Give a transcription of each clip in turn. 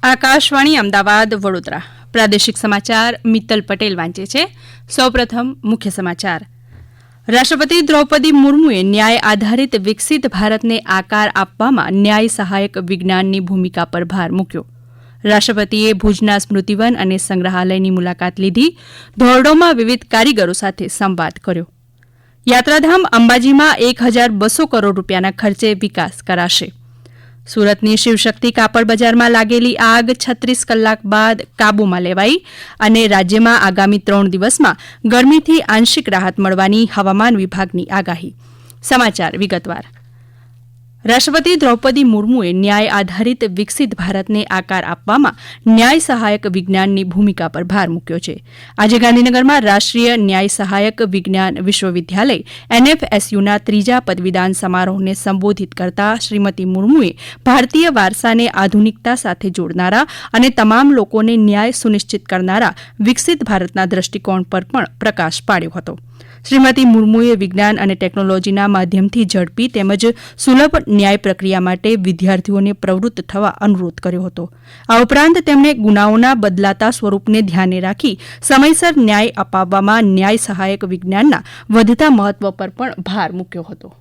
આકાશવાણી અમદાવાદ વડોદરા પ્રાદેશિક સમાચાર મિત્તલ પટેલ વાંચે છે. સૌપ્રથમ મુખ્ય સમાચાર. રાષ્ટ્રપતિ દ્રૌપદી મુર્મુએ ન્યાય આધારિત વિકસિત ભારતને આકાર આપવામાં ન્યાય સહાયક વિજ્ઞાનની ભૂમિકા પર ભાર મૂક્યો. રાષ્ટ્રપતિએ ભુજના સ્મૃતિવન અને સંગ્રહાલયની મુલાકાત લીધી. ધોરડોમાં વિવિધ કારીગરો સાથે સંવાદ કર્યો. યાત્રાધામ અંબાજીમાં 1,200 કરોડ રૂપિયાના ખર્ચે વિકાસ કરાશે. સુરતની શિવશક્તિ કાપડ બજારમાં લાગેલી આગ 36 કલાક બાદ કાબૂમાં લેવાઈ અને રાજ્યમાં આગામી 3 દિવસમાં ગરમીથી આંશિક રાહત મળવાની હવામાન વિભાગની આગાહી. સમાચાર વિગતવાર. રાષ્ટ્રપતિ દ્રૌપદી મુર્મુએ ન્યાય આધારિત વિકસિત ભારતને આકાર આપવામાં ન્યાય સહાયક વિજ્ઞાનની ભૂમિકા પર ભાર મૂક્યો છે. આજે ગાંધીનગરમાં રાષ્ટ્રીય ન્યાય સહાયક વિજ્ઞાન વિશ્વવિદ્યાલય NFSUના 3જા પદવીદાન સમારોહને સંબોધિત કરતા શ્રીમતી મુર્મુએ ભારતીય વારસાને આધુનિકતા સાથે જોડનારા અને તમામ લોકોને ન્યાય સુનિશ્ચિત કરનારા વિકસિત ભારતના દ્રષ્ટિકોણ પર પણ પ્રકાશ પાડ્યો હતો. શ્રીમતી મુર્મુએ વિજ્ઞાન અને ટેકનોલોજીના માધ્યમથી ઝડપી તેમજ સુલભ ન્યાય પ્રક્રિયા માટે વિદ્યાર્થીઓને પ્રવૃત્ત થવા અનુરોધ કર્યો હતો. આ ઉપરાંત તેમણે ગુનાઓના બદલાતા સ્વરૂપને ધ્યાને રાખી સમયસર ન્યાય અપાવવામાં ન્યાય સહાયક વિજ્ઞાનના વધતા મહત્વ પર પણ ભાર મૂક્યો હતો.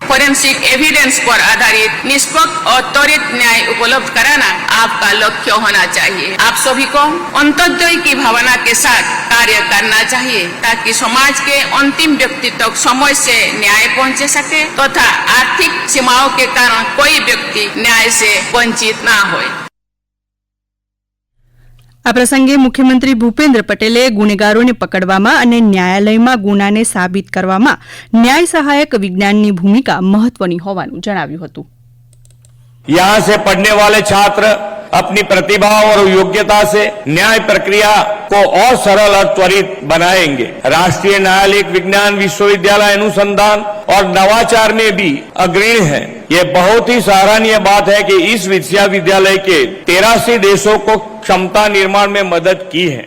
फोरेंसिक एविडेंस पर आधारित निष्पक्ष और त्वरित न्याय उपलब्ध कराना आपका लक्ष्य होना चाहिए. आप सभी को अंत्योदय की भावना के साथ कार्य करना चाहिए ताकि समाज के अंतिम व्यक्ति तक समय से न्याय पहुंचे सके तथा आर्थिक सीमाओं के कारण कोई व्यक्ति न्याय से वंचित ना हो. આ પ્રસંગે મુખ્યમંત્રી ભૂપેન્દ્ર પટેલે ગુનેગારોને પકડવામાં અને ન્યાયાલયમાં ગુનાને સાબિત કરવામાં ન્યાય સહાયક વિજ્ઞાનની ભૂમિકા મહત્વની હોવાનું જણાવ્યું હતું. यहाँ से पढ़ने वाले छात्र अपनी प्रतिभा और योग्यता से न्याय प्रक्रिया को और सरल और त्वरित बनाएंगे. राष्ट्रीय न्यायालयिक विज्ञान विश्वविद्यालय अनुसंधान और नवाचार में भी अग्रणी है. ये बहुत ही सराहनीय बात है कि इस विश्वविद्यालय के 83 देशों को क्षमता निर्माण में मदद की है.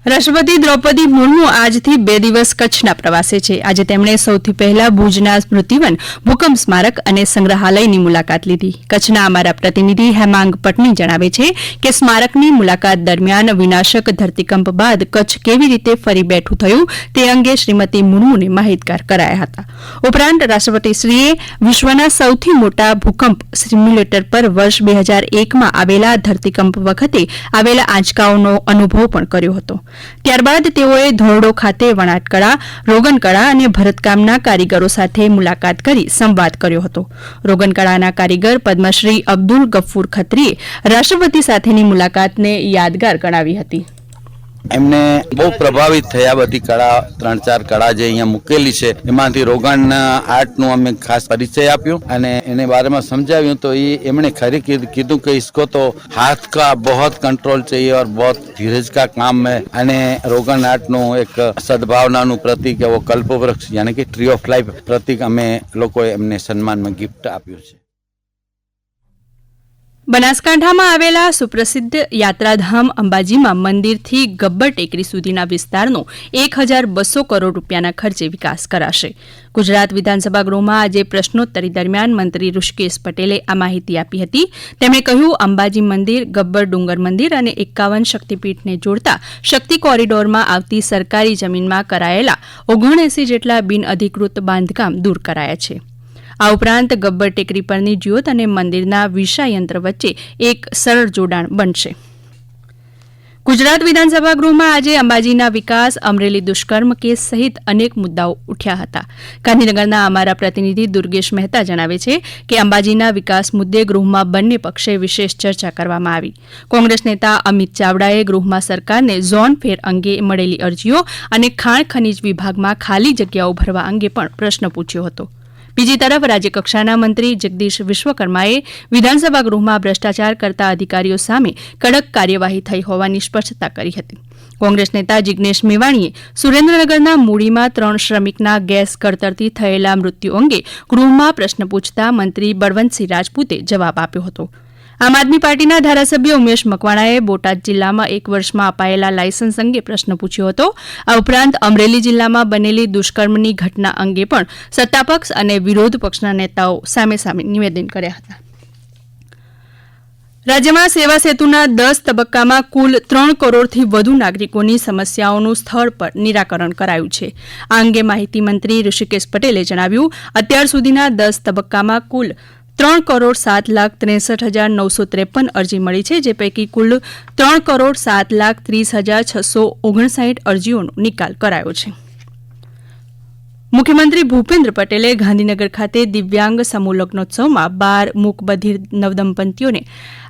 રાષ્ટ્રપતિ દ્રૌપદી મુર્મુ આજથી 2 દિવસ કચ્છના પ્રવાસે છે. આજે તેમણે સૌથી પહેલા ભુજના સ્મૃતિવન, ભૂકંપ સ્મારક અને સંગ્રહાલયની મુલાકાત લીધી. કચ્છના અમારા પ્રતિનિધિ હેમાંગ પટની જણાવે છે કે સ્મારકની મુલાકાત દરમિયાન વિનાશક ધરતીકંપ બાદ કચ્છ કેવી રીતે ફરી બેઠું થયું તે અંગે શ્રીમતી મુર્મુને માહિતગાર કરાયા હતા. ઉપરાંત રાષ્ટ્રપતિશ્રીએ વિશ્વના સૌથી મોટા ભૂકંપ સિમ્યુલેટર પર વર્ષ 2001માં આવેલા ધરતીકંપ વખતે આવેલા આંચકાઓનો અનુભવ પણ કર્યો હતો. ત્યારબાદ તેઓએ ધોરડો ખાતે વણાટકળા, રોગનકળા અને ભરતકામના કારીગરો સાથે મુલાકાત કરી સંવાદ કર્યો હતો. રોગનકળાના કારીગર પદ્મશ્રી અબ્દુલ ગફ્ફુર ખત્રીએ રાષ્ટ્રપતિ સાથેની મુલાકાતને યાદગાર ગણાવી હતી. એમને બહુ પ્રભાવિત થયા. બધી કળા 3-4 કળા જે અહીંયા મૂકેલી છે એમાંથી રોગન આર્ટનું અમે ખાસ પરિચય આપ્યું અને એને બારેમાં સમજાવ્યું તો એમણે ખરી કીધું કે इसको तो हाथ का बहुत कंट्रोल चाहिए और बहुत धीरज का काम है. અને રોગન આર્ટનું એક સદભાવનાનું પ્રતીક એવો કલ્પવૃક્ષ યાની કે ટ્રી ઓફ લાઈફ પ્રતીક અમે લોકોએ એમને સન્માનમાં ગિફ્ટ આપ્યું છે. બનાસકાંઠામાં આવેલા સુપ્રસિદ્ધ યાત્રાધામ અંબાજીમાં મંદિરથી ગબ્બર ટેકરી સુધીના વિસ્તારનો 1,200 કરોડ રૂપિયાના ખર્ચે વિકાસ કરાશે. ગુજરાત વિધાનસભા ગૃહમાં આજે પ્રશ્નોત્તરી દરમિયાન મંત્રી ઋષિકેશ પટેલે આ માહિતી આપી હતી. તેમણે કહ્યું, અંબાજી મંદિર, ગબ્બર ડુંગર મંદિર અને 51 શક્તિપીઠને જોડતા શક્તિ કોરિડોરમાં આવતી સરકારી જમીનમાં કરાયેલા 79 જેટલા બિનઅધિકૃત બાંધકામ દૂર કરાયા છે. આ ઉપરાંત ગબ્બર ટેકરી પરની જ્યોત અને મંદિરના વિષાયંત્ર વચ્ચે એક સરળ જોડાણ બનશે. ગુજરાત વિધાનસભા ગૃહમાં આજે અંબાજીના વિકાસ, અમરેલી દુષ્કર્મ કેસ સહિત અનેક મુદ્દાઓ ઉઠ્યા હતા. ગાંધીનગરના અમારા પ્રતિનિધિ દુર્ગેશ મહેતા જણાવે છે કે અંબાજીના વિકાસ મુદ્દે ગૃહમાં બંને પક્ષે વિશેષ ચર્ચા કરવામાં આવી. કોંગ્રેસ નેતા અમિત ચાવડાએ ગૃહમાં સરકારને ઝોન ફેર અંગે મળેલી અરજીઓ અને ખાણ ખનીજ વિભાગમાં ખાલી જગ્યાઓ ભરવા અંગે પણ પ્રશ્ન પૂછ્યો હતો. બીજી તરફ રાજ્યકક્ષાના મંત્રી જગદીશ વિશ્વકર્માએ વિધાનસભા ગૃહમાં ભ્રષ્ટાચાર કરતા અધિકારીઓ સામે કડક કાર્યવાહી થઈ હોવાની સ્પષ્ટતા કરી હતી. કોંગ્રેસ નેતા જિગ્નેશ મેવાણીએ સુરેન્દ્રનગરના મૂડીમાં 3 શ્રમિકના ગેસ કળતરથી થયેલા મૃત્યુ અંગે ગૃહમાં પ્રશ્ન પૂછતા મંત્રી બળવંતસિંહ રાજપૂતે જવાબ આપ્યો હતો. આમ આદમી પાર્ટીના ધારાસભ્ય ઉમેશ મકવાણાએ બોટાદ જિલ્લામાં 1 વર્ષમાં અપાયેલા લાયસન્સ અંગે પ્રશ્ન પૂછ્યો હતો. આ ઉપરાંત અમરેલી જિલ્લામાં બનેલી દુષ્કર્મની ઘટના અંગે પણ સત્તાપક્ષ અને વિરોધ પક્ષના નેતાઓ સામે નિવેદન કર્યા હતા. રાજ્યમાં સેવા સેતુના 10 તબક્કામાં કુલ 3 કરોડથી વધુ નાગરિકોની સમસ્યાઓનું સ્થળ પર નિરાકરણ કરાયું છે. આ અંગે માહિતી મંત્રી ઋષિકેશ પટેલે જણાવ્યું, અત્યાર સુધીના 10 તબક્કામાં કુલ 3,07,63,953 અરજી મળી છે, જે પૈકી કુલ 3,07,30,659 અરજીઓનો નિકાલ કરાયો છે. મુખ્યમંત્રી ભૂપેન્દ્ર પટેલે ગાંધીનગર ખાતે દિવ્યાંગ સમૂહ લગ્નોત્સવમાં 12 મૂકબધિર નવદંપતીઓને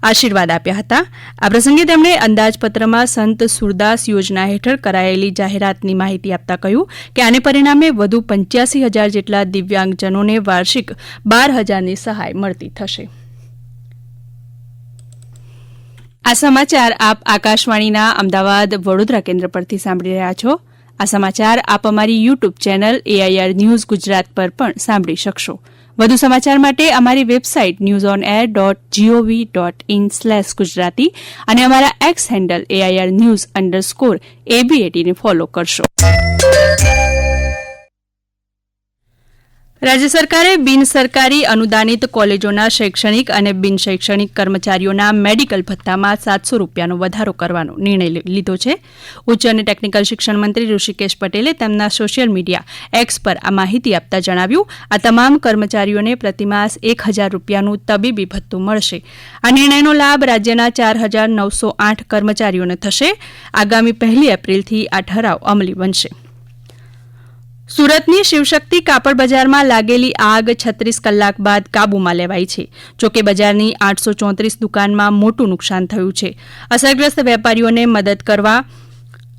આશીર્વાદ આપ્યા હતા. આ પ્રસંગે તેમણે અંદાજપત્રમાં સંત સુરદાસ યોજના હેઠળ કરાયેલી જાહેરાતની માહિતી આપતા કહ્યું કે આને પરિણામે વધુ 85,000 જેટલા દિવ્યાંગજનોને વાર્ષિક 12,000ની સહાય મળતી થશે. આ સમાચાર આપ આકાશવાણીના અમદાવાદ વડોદરા કેન્દ્ર પરથી સાંભળી રહ્યા છો. આ સમાચાર આપ અમારી YouTube channel AIR news Gujarat પર પણ સાંભળી શકશો. વધુ સમાચાર માટે અમારી વેબસાઇટ newsonair.gov.in/gujarati અને અમારા એક્સ હેન્ડલ AIR_news_ABAT ને ફોલો કરશો. રાજ્ય સરકારે બિન સરકારી અનુદાનિત કોલેજોના શૈક્ષણિક અને બિન શૈક્ષણિક કર્મચારીઓના મેડિકલ ભથ્થામાં 700 રૂપિયાનો વધારો કરવાનો નિર્ણય લીધો છે. ઉચ્ચ અને ટેકનિકલ શિક્ષણ મંત્રી ઋષિકેશ પટેલે તેમના સોશિયલ મીડિયા એક્સ પર આ માહિતી આપતા જણાવ્યું, આ તમામ કર્મચારીઓને પ્રતિમાસ 1,000 રૂપિયાનું તબીબી ભથ્થું મળશે. આ નિર્ણયનો લાભ રાજ્યના 4,908 કર્મચારીઓને થશે. આગામી 1 એપ્રિલથી આ ઠરાવ અમલી બનશે. સુરતની શિવશક્તિ કાપડ બજારમાં લાગેલી આગ 36 કલાક બાદ કાબૂમાં લેવાઈ છે. જોકે બજારની 834 દુકાનમાં મોટું નુકસાન થયું છે. અસરગ્રસ્ત વેપારીઓને મદદ કરવા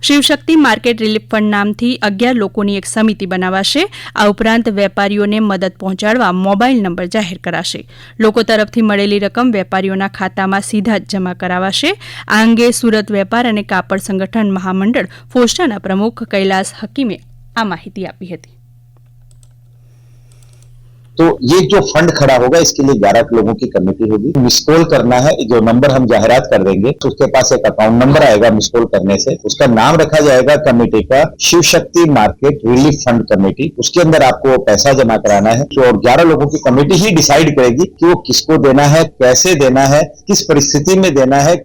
શિવશક્તિ માર્કેટ રિલીફ ફંડ નામથી 11 લોકોની એક સમિતિ બનાવાશે. આ ઉપરાંત વેપારીઓને મદદ પહોંચાડવા મોબાઈલ નંબર જાહેર કરાશે. લોકો તરફથી મળેલી રકમ વેપારીઓના ખાતામાં સીધા જ જમા કરાવાશે. આ અંગે સુરત વેપાર અને કાપડ સંગઠન મહામંડળ ફોસ્ટાના પ્રમુખ કૈલાસ હકીમે આ માહિતી આપી હતી. तो ये जो फंड खड़ा होगा इसके लिए 11 लोगों की कमेटी होगी. मिस कॉल करना है, जो नंबर हम जाहिरात कर देंगे तो उसके पास एक अकाउंट नंबर आएगा. मिस कॉल करने से उसका नाम रखा जाएगा कमेटी का Shiv Shakti market relief fund committee. उसके अंदर आपको पैसा जमा कराना है. तो 11 लोगों की कमेटी ही डिसाइड करेगी कि वो किसको देना है, कैसे देना है, किस परिस्थिति में देना है.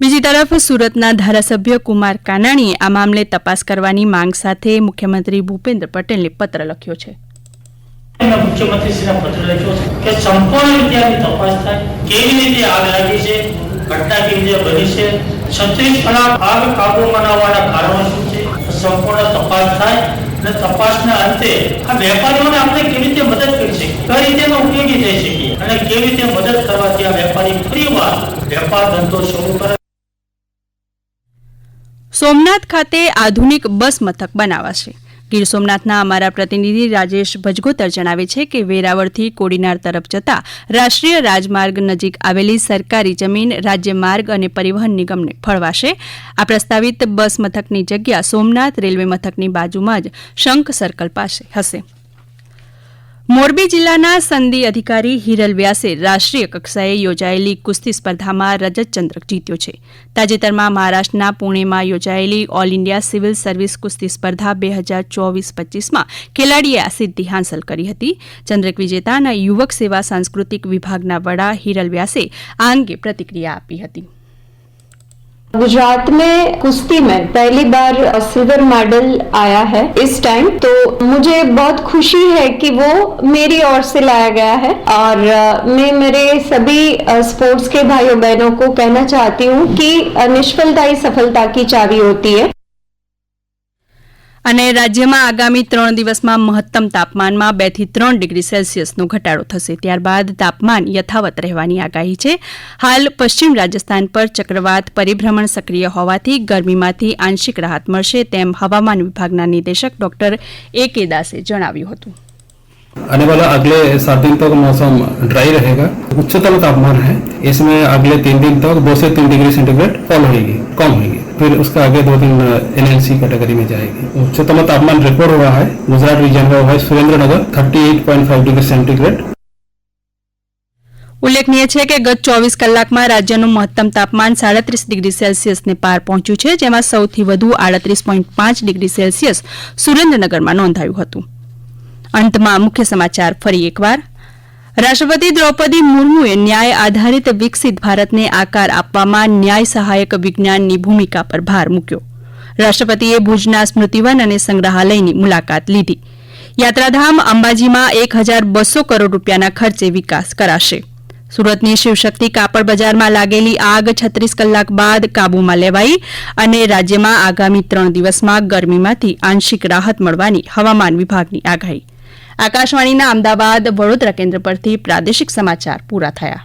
બીજી તરફ સુરતના ધારાસભ્ય કુમાર કાનાણીએ આ મામલે તપાસ કરવાની માંગ સાથે મુખ્યમંત્રી ભૂપેન્દ્ર પટેલને પત્ર લખ્યો છે. મુખ્યમંત્રીશ્રીને પત્ર લખ્યો છે કે સંપૂર્ણ રીતે આની તપાસ થાય. કેવી રીતે આગ લાગી છે, ઘટના કેવી રીતે બની છે, 36 કલાક આગ કાબૂમાં લાવવાના કારણો શું છે, સંપૂર્ણ તપાસ થાય અને તપાસના અંતે આ વેપારીઓને આપણે કેવી રીતે મદદ કરી શકીએ, કઈ રીતે ઉપયોગી થઈ શકીએ અને કેવી રીતે મદદ કરવાથી આ વેપારી ફરીવાર વેપાર ધંધો શરૂ કરે. સોમનાથ ખાતે આધુનિક બસ મથક બનાવાશે. ગીર સોમનાથના અમારા પ્રતિનિધિ રાજેશ ભજગોતર જણાવે છે કે વેરાવળથી કોડીનાર તરફ જતા રાષ્ટ્રીય રાજમાર્ગ નજીક આવેલી સરકારી જમીન રાજ્ય માર્ગ અને પરિવહન નિગમને ફળવાશે. આ પ્રસ્તાવિત બસ મથકની જગ્યા સોમનાથ રેલવે મથકની બાજુમાં જ શંખ સર્કલ પાસે હશે. મોરબી જિલ્લાના સંદી અધિકારી હિરલ વ્યાસે રાષ્ટ્રીય કક્ષાએ યોજાયેલી કુસ્તી સ્પર્ધામાં રજત ચંદ્રક જીત્યો છે. તાજેતરમાં મહારાષ્ટ્રના પુણેમાં યોજાયેલી ઓલ ઇન્ડિયા સિવિલ સર્વિસ કુસ્તી સ્પર્ધા 2024-25માં ખેલાડીએ આ સિદ્ધિ હાંસલ કરી હતી. ચંદ્રક વિજેતાના યુવક સેવા સાંસ્કૃતિક વિભાગના વડા હિરલ વ્યાસે આ અંગે પ્રતિક્રિયા આપી હતી. गुजरात में कुश्ती में पहली बार सिल्वर मेडल आया है इस टाइम, तो मुझे बहुत खुशी है कि वो मेरी ओर से लाया गया है. और मैं मेरे सभी स्पोर्ट्स के भाइयों बहनों को कहना चाहती हूँ कि निष्फलता ही सफलता की चाबी होती है. અને રાજ્યમાં આગામી 3 દિવસમાં મહત્તમ તાપમાનમાં 2 થી 3 ડિગ્રી સેલ્સિયસનો ઘટાડો થશે. ત્યારબાદ તાપમાન યથાવત રહેવાની આગાહી છે. હાલ પશ્ચિમ રાજસ્થાન પર ચક્રવાત પરિભ્રમણ સક્રિય હોવાથી ગરમીમાંથી આંશિક રાહત મળશે તેમ હવામાન વિભાગના નિદેશક ડોક્ટર A.K. દાસે જણાવ્યું હતું. आने वाला अगले 7 दिन तक मौसम ड्राई रहेगा. उच्चतम तापमान है इसमें अगले 3 दिन तक 2 से 3 डिग्री सेंटीग्रेड कम होगी. फिर उसका आगे 2 दिन NLC कैटेगरी में जाएगी. उच्चतम तापमान रिकॉर्ड हुआ है गुजरात रीजन में हुआ है सुरेंद्रनगर 38.5 डिग्री सेंटीग्रेड. ઉલ્લેખનીય છે કે ગત 24 કલાકમાં રાજ્યનું મહત્તમ તાપમાન 37 ડિગ્રી સેલ્સિયસને પાર પહોંચ્યું છે, જેમાં સૌથી વધુ 38.5 ડિગ્રી સેલ્સિયસ સુરેન્દ્રનગરમાં નોંધાયું હતું. અંતમાં મુખ્ય સમાચાર ફરી એકવાર. રાષ્ટ્રપતિ દ્રૌપદી મુર્મુએ ન્યાય આધારિત વિકસિત ભારતને આકાર આપવામાં ન્યાય સહાયક વિજ્ઞાનની ભૂમિકા પર ભાર મૂક્યો. રાષ્ટ્રપતિએ ભુજના સ્મૃતિવન અને સંગ્રહાલયની મુલાકાત લીધી. યાત્રાધામ અંબાજીમાં 1200 કરોડ રૂપિયાના ખર્ચે વિકાસ કરાશે. સુરતની શિવશક્તિ કાપડ બજારમાં લાગેલી આગ 36 કલાક બાદ કાબૂમાં લેવાઈ અને રાજ્યમાં આગામી 3 દિવસમાં ગરમીમાંથી આંશિક રાહત મળવાની હવામાન વિભાગની આગાહી. આકાશવાણીના અમદાવાદ વડોદરા કેન્દ્ર પરથી પ્રાદેશિક સમાચાર પૂરા થયા.